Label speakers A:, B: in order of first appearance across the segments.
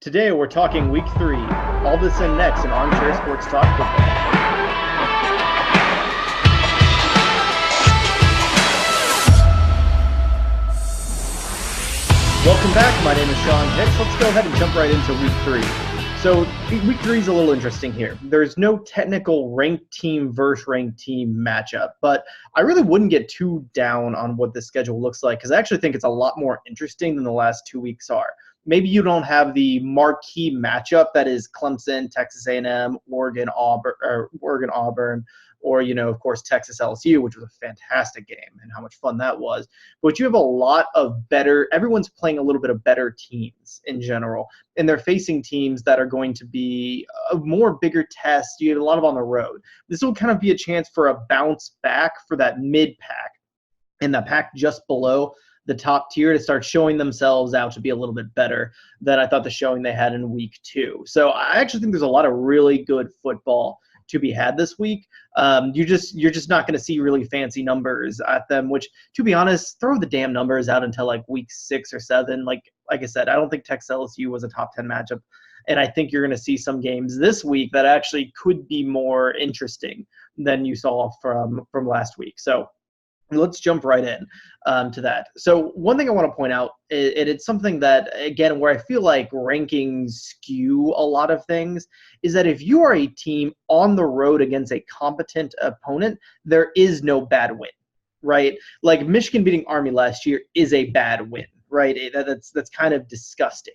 A: Today we're talking week 3. All this and next in Armchair Sports Talk Football. Welcome back. My name is Sean Hicks. Let's go ahead and jump right into week 3. So week 3 is a little interesting here. There's no technical ranked team versus ranked team matchup, but I really wouldn't get too down on what this schedule looks like because I actually think it's a lot more interesting than the last 2 weeks are. Maybe you don't have the marquee matchup that is Clemson, Texas A&M, Oregon, Auburn, or, of course, Texas LSU, which was a fantastic game and how much fun that was. But you have a lot of everyone's playing a little bit of better teams in general, and they're facing teams that are going to be a more bigger test. You have a lot of on the road. This will kind of be a chance for a bounce back for that mid-pack and that pack just below the top tier to start showing themselves out to be a little bit better than I thought the showing they had in week 2. So I actually think there's a lot of really good football to be had this week. You're just not going to see really fancy numbers at them, which, to be honest, throw the damn numbers out until like week 6 or 7. Like I said, I don't think Texas LSU was a top 10 matchup. And I think you're going to see some games this week that actually could be more interesting than you saw from last week. So let's jump right in to that. So one thing I want to point out, it's something that, again, where I feel like rankings skew a lot of things, is that if you are a team on the road against a competent opponent, there is no bad win, right? Like Michigan beating Army last year is a bad win, right? That's kind of disgusting.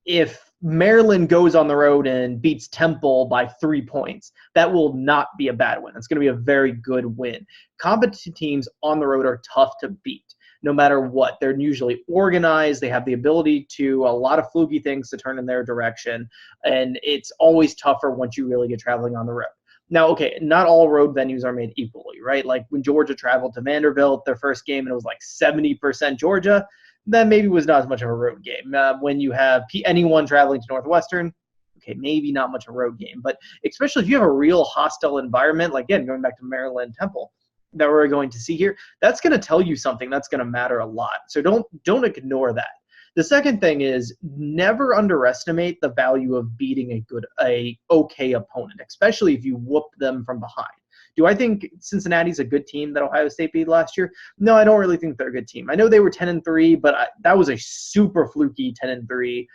A: If Maryland goes on the road and beats Temple by 3 points, that will not be a bad win. It's going to be a very good win. Competent teams on the road are tough to beat, no matter what. They're usually organized. They have the ability to a lot of fluky things to turn in their direction, and it's always tougher once you really get traveling on the road. Now, okay, not all road venues are made equally, right? Like when Georgia traveled to Vanderbilt, their first game, and it was like 70% Georgia, that maybe was not as much of a road game. When you have anyone traveling to Northwestern, okay, maybe not much of a road game. But especially if you have a real hostile environment, like, again, going back to Maryland Temple that we're going to see here, that's going to tell you something that's going to matter a lot. So don't ignore that. The second thing is never underestimate the value of beating a okay opponent, especially if you whoop them from behind. Do I think Cincinnati's a good team that Ohio State beat last year? No, I don't really think they're a good team. I know they were 10-3, but that was a super fluky 10-3.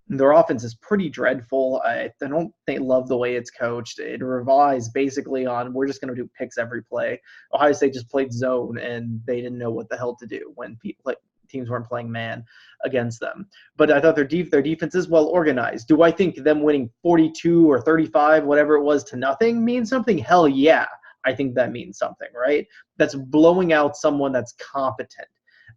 A: Their offense is pretty dreadful. I don't love the way it's coached. It relies basically on we're just going to do picks every play. Ohio State just played zone, and they didn't know what the hell to do when teams weren't playing man against them. But I thought their defense is well organized. Do I think them winning 42 or 35, whatever it was, to nothing means something? Hell yeah, I think that means something, right? That's blowing out someone that's competent.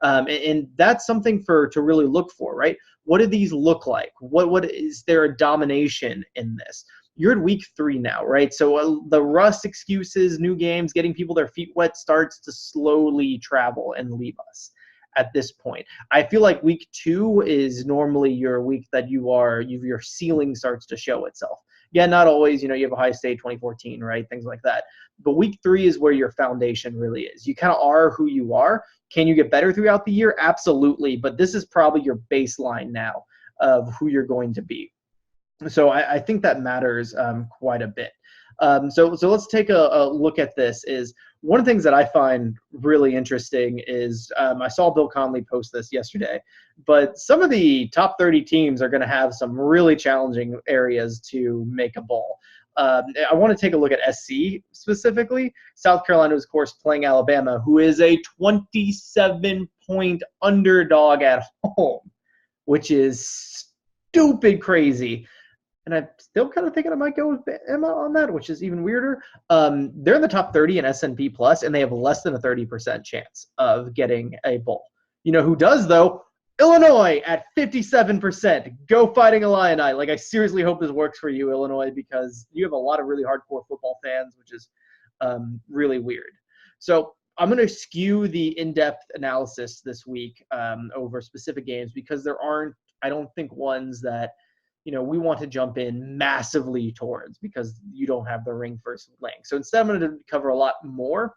A: And that's something to really look for, right? What do these look like? What is there a domination in this? You're at week 3 now, right? So the rust excuses, new games, getting people their feet wet starts to slowly travel and leave us at this point. I feel like week 2 is normally your week that your ceiling starts to show itself. Yeah, not always. You have Ohio State 2014, right? Things like that. But week 3 is where your foundation really is. You kind of are who you are. Can you get better throughout the year? Absolutely. But this is probably your baseline now of who you're going to be. So I think that matters quite a bit. So let's take a look at this. Is one of the things that I find really interesting is I saw Bill Connelly post this yesterday, but some of the top 30 teams are going to have some really challenging areas to make a bowl. I want to take a look at SC specifically. South Carolina is, of course, playing Alabama, who is a 27-point underdog at home, which is stupid crazy. And I'm still kind of thinking I might go with Emma on that, which is even weirder. They're in the top 30 in S&P Plus, and they have less than a 30% chance of getting a bowl. You know who does, though? Illinois at 57%. Go Fighting Illini. Like, I seriously hope this works for you, Illinois, because you have a lot of really hardcore football fans, which is really weird. So I'm going to skew the in-depth analysis this week over specific games because there aren't, I don't think, ones that we want to jump in massively towards because you don't have the ring first link. So instead, I'm going to cover a lot more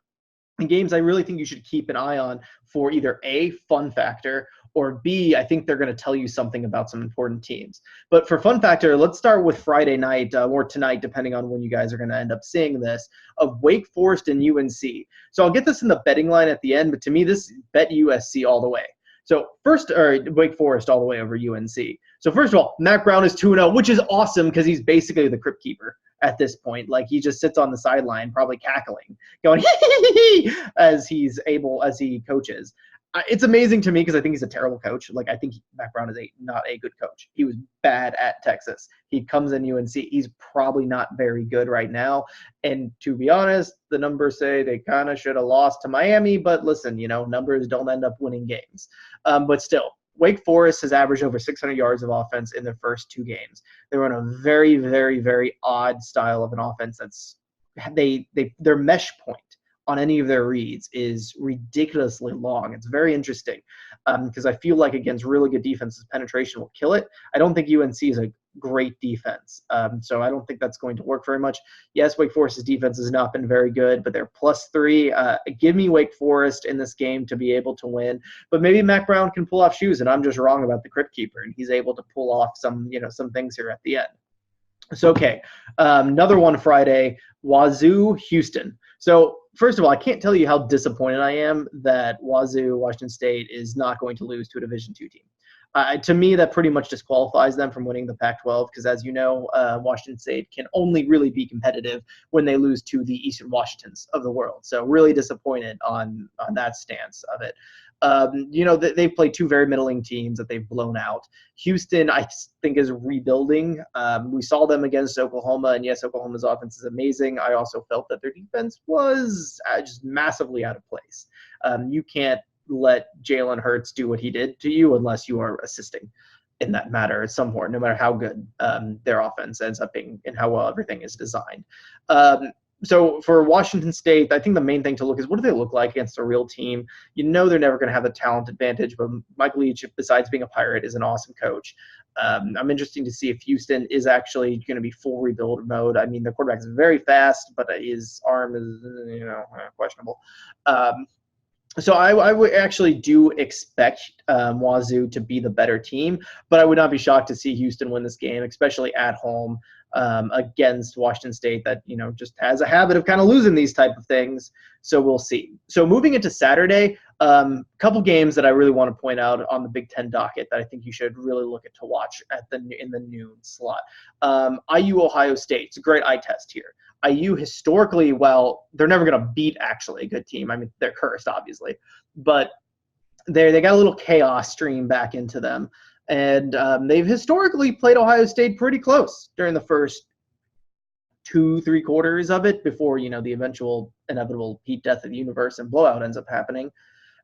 A: games I really think you should keep an eye on for either A, fun factor, or B, I think they're going to tell you something about some important teams. But for fun factor, let's start with Friday night or tonight, depending on when you guys are going to end up seeing this, of Wake Forest and UNC. So I'll get this in the betting line at the end, but to me, this bet USC all the way. So Wake Forest all the way over UNC. So first of all, Mac Brown is 2-0, which is awesome because he's basically the crypt keeper at this point. Like, he just sits on the sideline, probably cackling, going as he coaches. It's amazing to me because I think he's a terrible coach. Like, I think Mac Brown is not a good coach. He was bad at Texas. He comes in UNC. He's probably not very good right now. And to be honest, the numbers say they kind of should have lost to Miami. But listen, numbers don't end up winning games. But still, Wake Forest has averaged over 600 yards of offense in their first 2 games. They run a very, very, very odd style of an offense that's their mesh point on any of their reads is ridiculously long. It's very interesting because I feel like against really good defenses, penetration will kill it. I don't think UNC is a great defense, so I don't think that's going to work very much. Yes, Wake Forest's defense has not been very good, but they're +3. Give me Wake Forest in this game to be able to win, but maybe Mac Brown can pull off shoes, and I'm just wrong about the crypt keeper, and he's able to pull off some things here at the end. So, okay, another one Friday, Wazoo, Houston. So, first of all, I can't tell you how disappointed I am that Wazoo, Washington State, is not going to lose to a Division II team. To me, that pretty much disqualifies them from winning the Pac-12 because, as you know, Washington State can only really be competitive when they lose to the Eastern Washingtons of the world. So really disappointed on that stance of it. They've played 2 very middling teams that they've blown out. Houston, I think, is rebuilding. We saw them against Oklahoma, and yes, Oklahoma's offense is amazing. I also felt that their defense was just massively out of place. You can't let Jalen Hurts do what he did to you unless you are assisting in that matter somewhere, no matter how good their offense ends up being and how well everything is designed. So for Washington State, I think the main thing to look is what do they look like against a real team? They're never going to have the talent advantage, but Mike Leach, besides being a Pirate, is an awesome coach. I'm interested to see if Houston is actually going to be full rebuild mode. I mean, the quarterback is very fast, but his arm is questionable. So I would actually do expect Wazoo to be the better team, but I would not be shocked to see Houston win this game, especially at home against Washington State that, just has a habit of kind of losing these type of things. So we'll see. So moving into Saturday, a couple games that I really want to point out on the Big Ten docket that I think you should really look at to watch in the noon slot. IU Ohio State. It's a great eye test here. IU historically, well, they're never going to beat actually a good team. I mean, they're cursed, obviously. But they got a little chaos stream back into them. And they've historically played Ohio State pretty close during the first 2-3 quarters of it before, the eventual inevitable heat death of the universe and blowout ends up happening.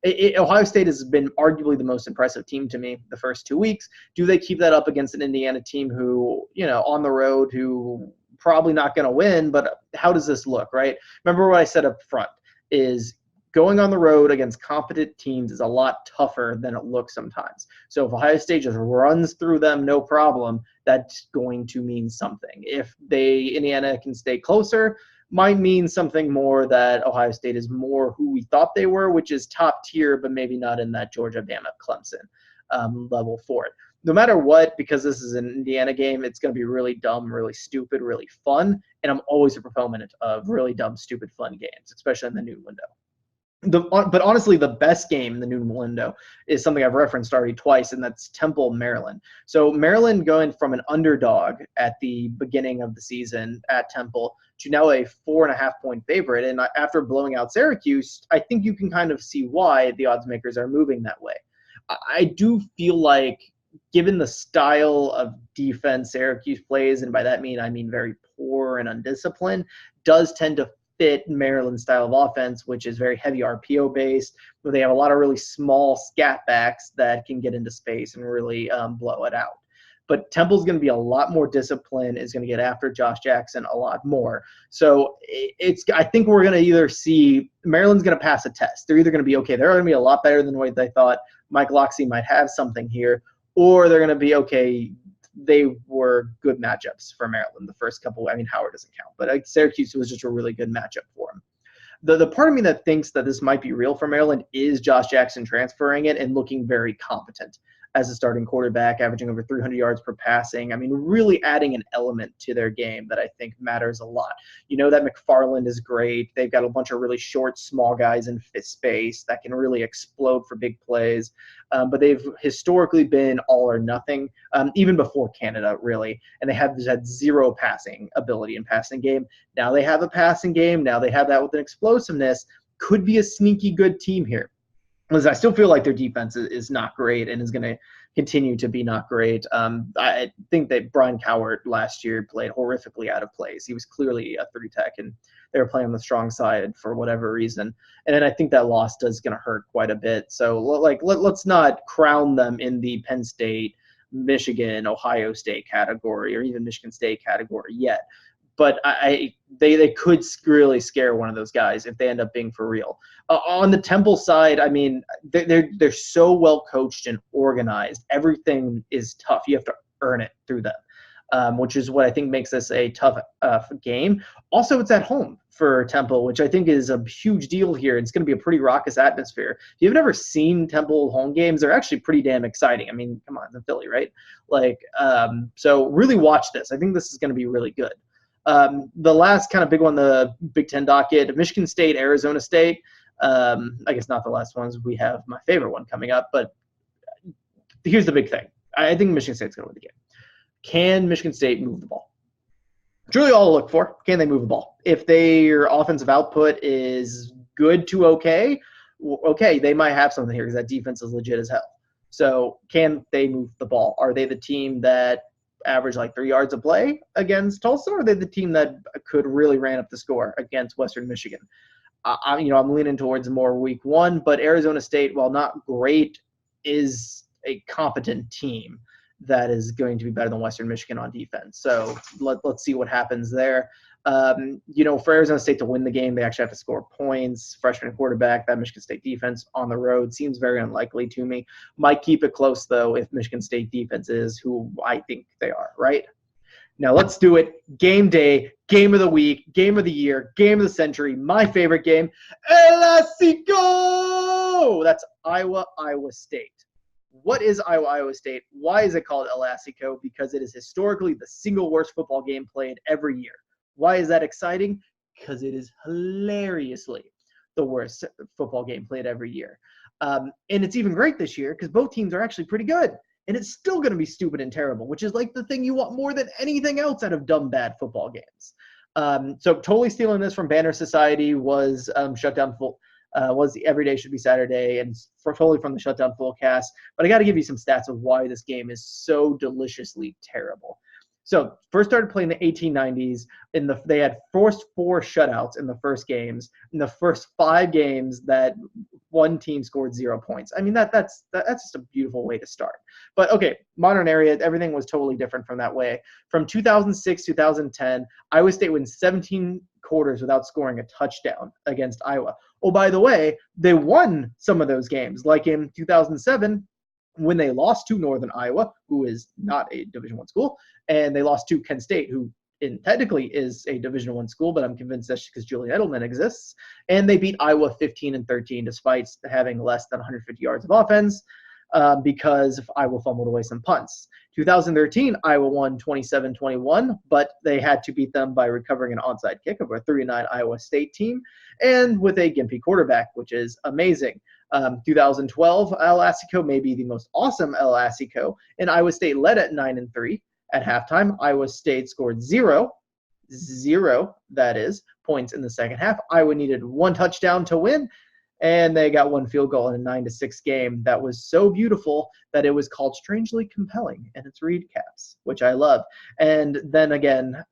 A: Ohio State has been arguably the most impressive team to me the first 2 weeks. Do they keep that up against an Indiana team who, on the road, who probably not going to win, but how does this look, right? Remember what I said up front is going on the road against competent teams is a lot tougher than it looks sometimes. So if Ohio State just runs through them, no problem, that's going to mean something. If Indiana can stay closer, might mean something more that Ohio State is more who we thought they were, which is top tier, but maybe not in that Georgia, Bama, Clemson level for it. No matter what, because this is an Indiana game, it's going to be really dumb, really stupid, really fun. And I'm always a proponent of really dumb, stupid, fun games, especially in the noon window. But honestly, the best game in the noon window is something I've referenced already twice, and that's Temple, Maryland. So Maryland going from an underdog at the beginning of the season at Temple to now a 4.5-point favorite. And after blowing out Syracuse, I think you can kind of see why the odds makers are moving that way. I do feel like, given the style of defense Syracuse plays, and by that I mean very poor and undisciplined, does tend to fit Maryland's style of offense, which is very heavy RPO based, where they have a lot of really small scat backs that can get into space and really blow it out. But Temple's going to be a lot more disciplined, is going to get after Josh Jackson a lot more. So I think we're going to either see Maryland's going to pass a test. They're either going to be, okay, they're going to be a lot better than what they thought. Mike Locksley might have something here, or they're going to be, okay, they were good matchups for Maryland the first couple. I mean, Howard doesn't count, but Syracuse was just a really good matchup for him. The part of me that thinks that this might be real for Maryland is Josh Jackson transferring it and looking very competent as a starting quarterback, averaging over 300 yards per passing. I mean, really adding an element to their game that I think matters a lot. You know that McFarland is great. They've got a bunch of really short, small guys in fifth space that can really explode for big plays. But they've historically been all or nothing, even before Canada, really. And they have had zero passing ability in passing game. Now they have a passing game. Now they have that with an explosiveness. Could be a sneaky good team here. Because I still feel like their defense is not great and is going to continue to be not great. I think that Brian Cowart last year played horrifically out of place. He was clearly a 3-tech, and they were playing on the strong side for whatever reason. And then I think that loss is going to hurt quite a bit. So let's not crown them in the Penn State, Michigan, Ohio State category or even Michigan State category yet. But they could really scare one of those guys if they end up being for real. On the Temple side, I mean, they're so well coached and organized. Everything is tough. You have to earn it through them, which is what I think makes this a tough game. Also, it's at home for Temple, which I think is a huge deal here. It's going to be a pretty raucous atmosphere. If you've never seen Temple home games, they're actually pretty damn exciting. I mean, come on, it's in Philly, right? So really watch this. I think this is going to be really good. The last kind of big one, the Big Ten docket, Michigan State, Arizona State. I guess not the last ones. We have my favorite one coming up, but here's the big thing. I think Michigan State's going to win the game. Can Michigan State move the ball? It's really all to look for. Can they move the ball? If their offensive output is good to okay, they might have something here because that defense is legit as hell. So can they move the ball? Are they the team that average like 3 yards a play against Tulsa, or are they the team that could really ramp up the score against Western Michigan? I'm leaning towards more week one, but Arizona State, while not great, is a competent team that is going to be better than Western Michigan on defense. So let's see what happens there. For Arizona State to win the game, they actually have to score points. Freshman quarterback, that Michigan State defense on the road seems very unlikely to me. Might keep it close, though, if Michigan State defense is who I think they are, right? Now let's do it. Game day, game of the week, game of the year, game of the century, my favorite game, El Clasico! That's Iowa State. What is Iowa State? Why is it called El Clasico? Because it is historically the single worst football game played every year. Why is that exciting? Because it is hilariously the worst football game played every year. And it's even great this year because both teams are actually pretty good. And it's still going to be stupid and terrible, which is like the thing you want more than anything else out of dumb, bad football games. So totally stealing this from Banner Society was Shutdown Full. Was the Every Day Should Be Saturday, and totally from the Shutdown Fullcast. But I got to give you some stats of why this game is so deliciously terrible. So first started playing the 1890s. They had forced 4 shutouts in the first games. In the first 5 games, that one team scored 0 points. I mean, that's just a beautiful way to start. But okay, modern era, everything was totally different from that way. From 2006, 2010, Iowa State wins 17 quarters without scoring a touchdown against Iowa. Oh, by the way, they won some of those games, like in 2007 when they lost to Northern Iowa, who is not a Division I school, and they lost to Kent State, who technically is a Division I school, but I'm convinced that's because Julian Edelman exists. And they beat Iowa 15-13 despite having less than 150 yards of offense because Iowa fumbled away some punts. 2013, Iowa won 27-21, but they had to beat them by recovering an onside kick of a 3-9 Iowa State team and with a gimpy quarterback, which is amazing. 2012, El Clasico may be the most awesome El Clasico, and Iowa State led at 9-3 at halftime. Iowa State scored zero, that is, points in the second half. Iowa needed 1 touchdown to win, and they got 1 field goal in a 9-6 game that was so beautiful that it was called Strangely Compelling in its read caps, which I love. And then again,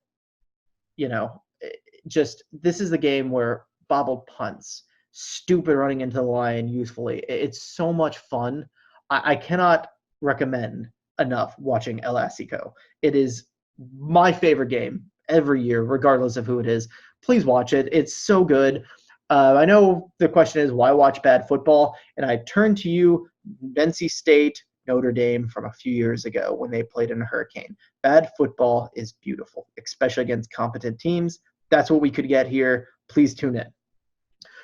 A: this is the game where bobbled punts, stupid running into the line usefully. It's so much fun. I cannot recommend enough watching El Clasico. It is my favorite game every year, regardless of who it is. Please watch it. It's so good. I know the question is, why watch bad football? And I turn to you, NC State, Notre Dame from a few years ago when they played in a hurricane. Bad football is beautiful, especially against competent teams. That's what we could get here. Please tune in.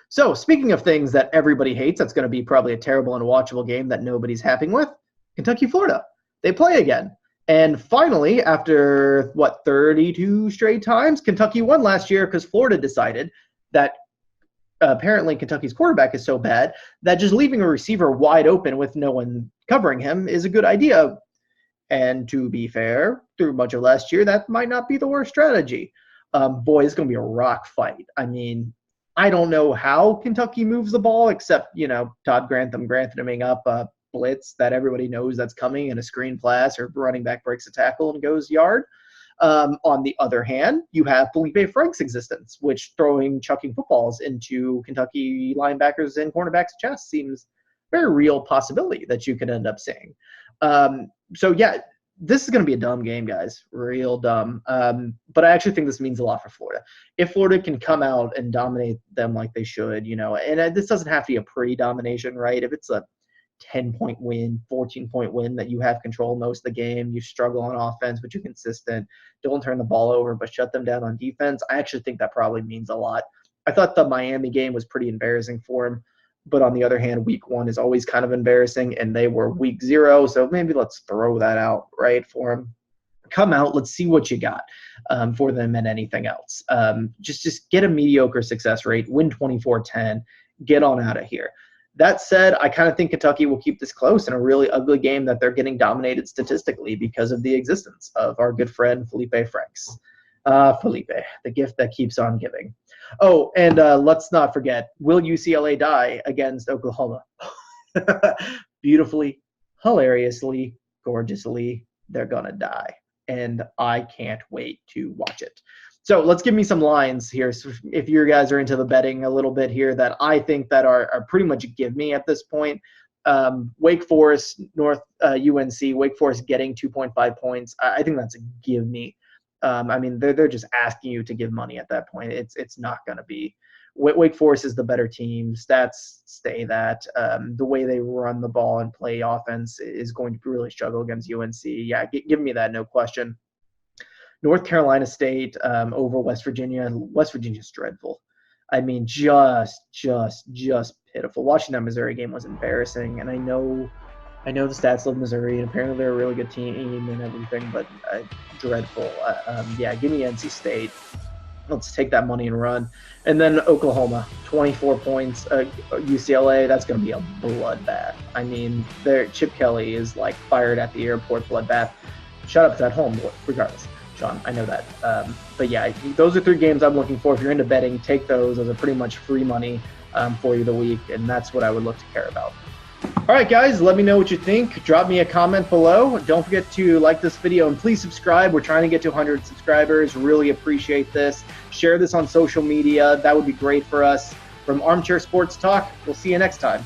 A: So speaking of things that everybody hates, that's going to be probably a terrible and watchable game that nobody's happy with. Kentucky, Florida. They play again. And finally, after, 32 straight times, Kentucky won last year because Florida decided that apparently Kentucky's quarterback is so bad that just leaving a receiver wide open with no one covering him is a good idea. And to be fair, through much of last year, that might not be the worst strategy. Boy, it's going to be a rock fight. I mean, I don't know how Kentucky moves the ball except, Todd Granthaming up a blitz that everybody knows that's coming in a screen pass, or running back breaks a tackle and goes yard. On the other hand, you have Felipe Frank's existence, which chucking footballs into Kentucky linebackers and cornerbacks' chests seems very real possibility that you could end up seeing. So yeah, this is going to be a dumb game, guys, real dumb. But I actually think this means a lot for Florida. If Florida can come out and dominate them like they should, and this doesn't have to be a pretty domination, right? If it's a 10-point win, 14-point win that you have control most of the game, you struggle on offense, but you're consistent, don't turn the ball over, but shut them down on defense, I actually think that probably means a lot. I thought the Miami game was pretty embarrassing for him, but on the other hand, week 1 is always kind of embarrassing, and they were week 0, so maybe let's throw that out, right, for him. Come out, let's see what you got for them and anything else. Just get a mediocre success rate, win 24-10, get on out of here. That said, I kind of think Kentucky will keep this close in a really ugly game that they're getting dominated statistically because of the existence of our good friend Felipe Franks. Felipe, the gift that keeps on giving. Oh, and let's not forget, will UCLA die against Oklahoma? Beautifully, hilariously, gorgeously, they're going to die. And I can't wait to watch it. So let's give me some lines here. So if you guys are into the betting a little bit here that I think that are pretty much a give me at this point. Wake Forest, UNC, Wake Forest getting 2.5 points. I think that's a give me. I mean, they're just asking you to give money at that point. It's not going to be. Wake Forest is the better team. Stats say that. The way they run the ball and play offense is going to really struggle against UNC. Yeah, give me that, no question. North Carolina State over West Virginia. West Virginia's dreadful. I mean, just pitiful. Watching that Missouri game was embarrassing, and I know the stats love Missouri, and apparently they're a really good team and everything, but dreadful. Yeah, give me NC State. Let's take that money and run. And then Oklahoma, 24 points. UCLA, that's going to be a bloodbath. I mean, Chip Kelly is like fired at the airport bloodbath. Shut up, it's at home, regardless. Sean, I know that. But yeah, those are 3 games I'm looking for. If you're into betting, take those. Those are pretty much free money for you the week, and that's what I would look to care about. All right, guys, let me know what you think. Drop me a comment below. Don't forget to like this video, and please subscribe. We're trying to get to 100 subscribers. Really appreciate this. Share this on social media. That would be great for us. From Armchair Sports Talk, we'll see you next time.